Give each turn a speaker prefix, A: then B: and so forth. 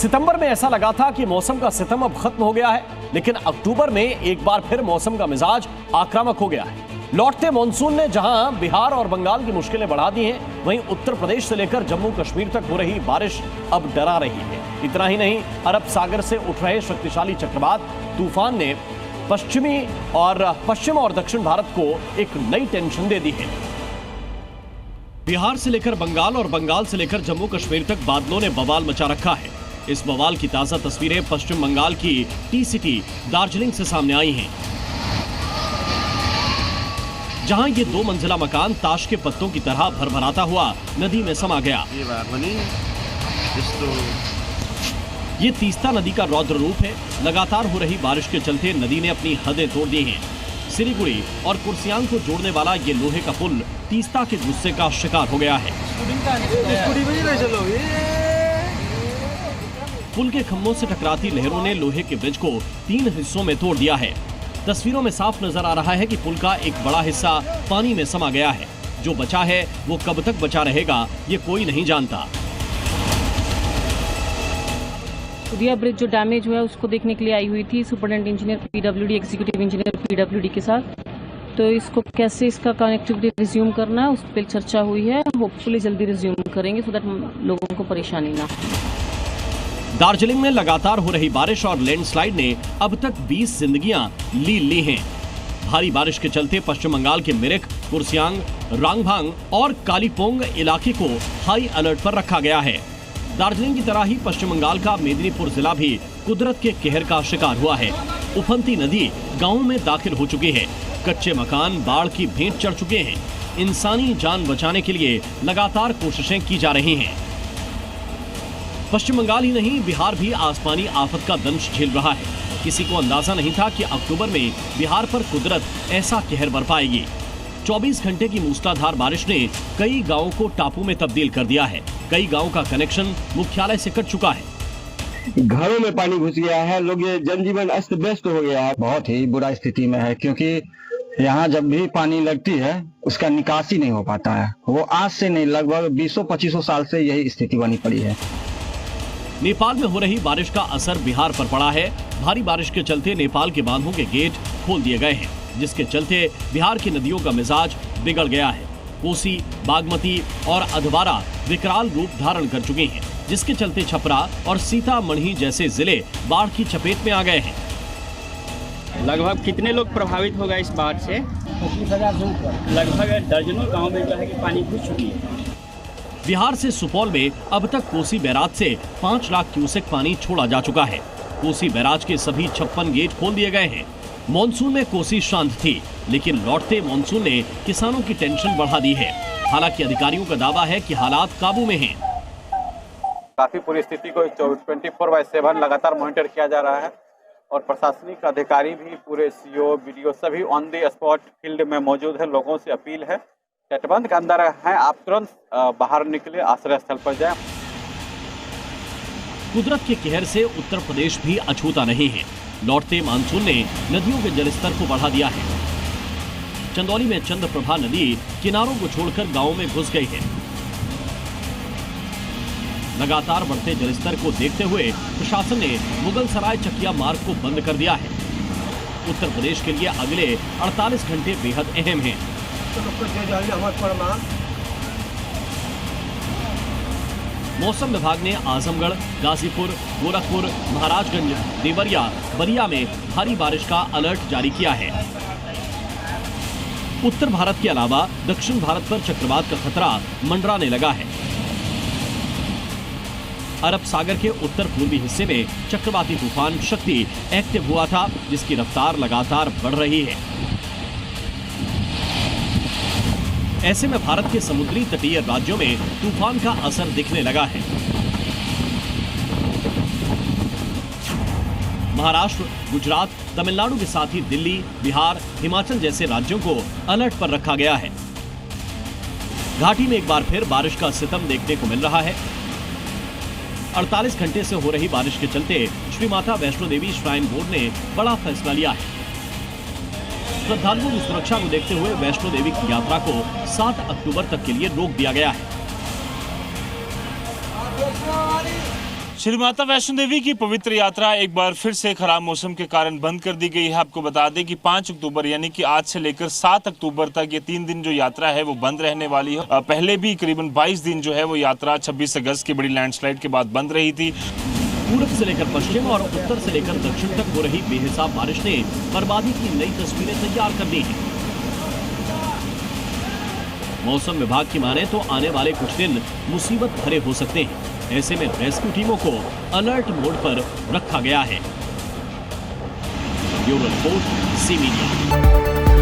A: सितंबर में ऐसा लगा था कि मौसम का सितम अब खत्म हो गया है, लेकिन अक्टूबर में एक बार फिर मौसम का मिजाज आक्रामक हो गया है। लौटते मॉनसून ने जहां बिहार और बंगाल की मुश्किलें बढ़ा दी हैं, वहीं उत्तर प्रदेश से लेकर जम्मू कश्मीर तक हो रही बारिश अब डरा रही है। इतना ही नहीं, अरब सागर से उठ रहे शक्तिशाली चक्रवात तूफान ने पश्चिम और दक्षिण भारत को एक नई टेंशन दे दी है। बिहार से लेकर बंगाल और बंगाल से लेकर जम्मू कश्मीर तक बादलों ने बवाल मचा रखा है। इस बवाल की ताजा तस्वीरें पश्चिम बंगाल की टी सिटी दार्जिलिंग से सामने आई हैं, जहां ये 2 मंजिला मकान ताश के पत्तों की तरह भरभराता हुआ नदी में समा गया। ये तीस्ता नदी का रौद्र रूप है। लगातार हो रही बारिश के चलते नदी ने अपनी हदें तोड़ दी हैं। सिलीगुड़ी और कुर्सियांग को जोड़ने वाला ये लोहे का पुल तीस्ता के गुस्से का शिकार हो गया है। पुल के खंभों से टकराती लहरों ने लोहे के ब्रिज को 3 हिस्सों में तोड़ दिया है। तस्वीरों में साफ नजर आ रहा है कि पुल का एक बड़ा हिस्सा पानी में समा गया है। जो बचा है वो कब तक बचा रहेगा, ये कोई नहीं जानता।
B: उदिया ब्रिज जो डैमेज हुआ है उसको देखने के लिए आई हुई थी superintendent engineer PWD, executive engineer PWD के साथ। तो इसको कैसे इसका कनेक्टिविटी रिज्यूम करना है उस पर चर्चा हुई है। होपफुली जल्दी रिज्यूम करेंगे सो दैट लोगों को परेशानी ना।
A: दार्जिलिंग में लगातार हो रही बारिश और लैंडस्लाइड ने अब तक 20 जिंदगियां ली हैं। भारी बारिश के चलते पश्चिम बंगाल के मिरिक, कुर्सियांग, रांगभांग और कालीपोंग इलाके को हाई अलर्ट पर रखा गया है। दार्जिलिंग की तरह ही पश्चिम बंगाल का मेदिनीपुर जिला भी कुदरत के कहर का शिकार हुआ है। उफनती नदी गांवों में दाखिल हो चुकी है। कच्चे मकान बाढ़ की भेंट चढ़ चुके हैं। इंसानी जान बचाने के लिए लगातार कोशिशें की जा रही हैं। पश्चिम बंगाल ही नहीं, बिहार भी आसमानी आफत का दंश झेल रहा है। किसी को अंदाजा नहीं था कि अक्टूबर में बिहार पर कुदरत ऐसा कहर बरपाएगी। 24 घंटे की मूसलाधार बारिश ने कई गांवों को टापू में तब्दील कर दिया है। कई गांवों का कनेक्शन मुख्यालय से कट चुका है।
C: घरों में पानी घुस गया है। लोग ये जनजीवन अस्त व्यस्त हो गया है। बहुत ही बुरा स्थिति में है, क्योंकि यहाँ जब भी पानी लगती है उसका निकासी नहीं हो पाता है। वो आज से नहीं, लगभग 20-25 साल से यही स्थिति बनी पड़ी है।
A: नेपाल में हो रही बारिश का असर बिहार पर पड़ा है। भारी बारिश के चलते नेपाल के बांधों के गेट खोल दिए गए हैं, जिसके चलते बिहार की नदियों का मिजाज बिगड़ गया है। कोसी, बागमती और अधवारा विकराल रूप धारण कर चुकी हैं, जिसके चलते छपरा और सीतामढ़ी जैसे जिले बाढ़ की चपेट में आ गए हैं।
D: लगभग कितने लोग प्रभावित होगा इस बाढ़ से?
E: 25,000 से ऊपर।
D: लगभग दर्जनों गांव में जो है कि पानी घुस चुकी है।
A: बिहार से सुपौल में अब तक कोसी बैराज से 5 लाख क्यूसेक पानी छोड़ा जा चुका है। कोसी बैराज के सभी 56 गेट खोल दिए गए हैं। मॉनसून में कोसी शांत थी, लेकिन लौटते मॉनसून ने किसानों की टेंशन बढ़ा दी है। हालांकि अधिकारियों का दावा है कि हालात काबू में हैं।
F: काफी पूरी स्थिति को 24/7 लगातार मॉनिटर किया जा रहा है और प्रशासनिक अधिकारी भी पूरे सीओ, बीडीओ सभी ऑन द स्पॉट फील्ड में मौजूद है। लोगों से अपील है, तटबंध के अंदर हैं, आप तुरंत बाहर निकले, आश्रय स्थल पर जाएं।
A: कुदरत के कहर से उत्तर प्रदेश भी अछूता नहीं है। लौटते मानसून ने नदियों के जलस्तर को बढ़ा दिया है। चंदौली में चंद्रप्रभा नदी किनारों को छोड़कर गांवों में घुस गई है। लगातार बढ़ते जलस्तर को देखते हुए प्रशासन ने मुगलसराय चकिया मार्ग को बंद कर दिया है। उत्तर प्रदेश के लिए अगले 48 घंटे बेहद अहम हैं। मौसम विभाग ने आजमगढ़, गाजीपुर, गोरखपुर, महाराजगंज, देवरिया, बलिया में भारी बारिश का अलर्ट जारी किया है। उत्तर भारत के अलावा दक्षिण भारत पर चक्रवात का खतरा मंडराने लगा है। अरब सागर के उत्तर पूर्वी हिस्से में चक्रवाती तूफान शक्ति एक्टिव हुआ था, जिसकी रफ्तार लगातार बढ़ रही है। ऐसे में भारत के समुद्री तटीय राज्यों में तूफान का असर दिखने लगा है। महाराष्ट्र, गुजरात, तमिलनाडु के साथ ही दिल्ली, बिहार, हिमाचल जैसे राज्यों को अलर्ट पर रखा गया है। घाटी में एक बार फिर बारिश का सितम देखने को मिल रहा है। 48 घंटे से हो रही बारिश के चलते श्री माता वैष्णो देवी श्राइन बोर्ड ने बड़ा फैसला लिया है। श्रद्धालुओं की सुरक्षा को देखते हुए वैष्णो देवी की यात्रा को 7 अक्टूबर तक के लिए रोक दिया गया है।
G: श्री माता वैष्णो देवी की पवित्र यात्रा एक बार फिर से खराब मौसम के कारण बंद कर दी गई है। आपको बता दें कि 5 अक्टूबर यानी कि आज से लेकर 7 अक्टूबर तक ये 3 दिन जो यात्रा है वो बंद रहने वाली है। पहले भी करीबन 22 दिन जो है वो यात्रा 26 अगस्त की बड़ी लैंडस्लाइड के बाद बंद रही थी।
A: पूर्व से लेकर पश्चिम और उत्तर से लेकर दक्षिण तक हो रही बेहिसाब बारिश ने बर्बादी की नई तस्वीरें तैयार कर दी हैं। मौसम विभाग की माने तो आने वाले कुछ दिन मुसीबत भरे हो सकते हैं। ऐसे में रेस्क्यू टीमों को अलर्ट मोड पर रखा गया है। Bureau report, C media.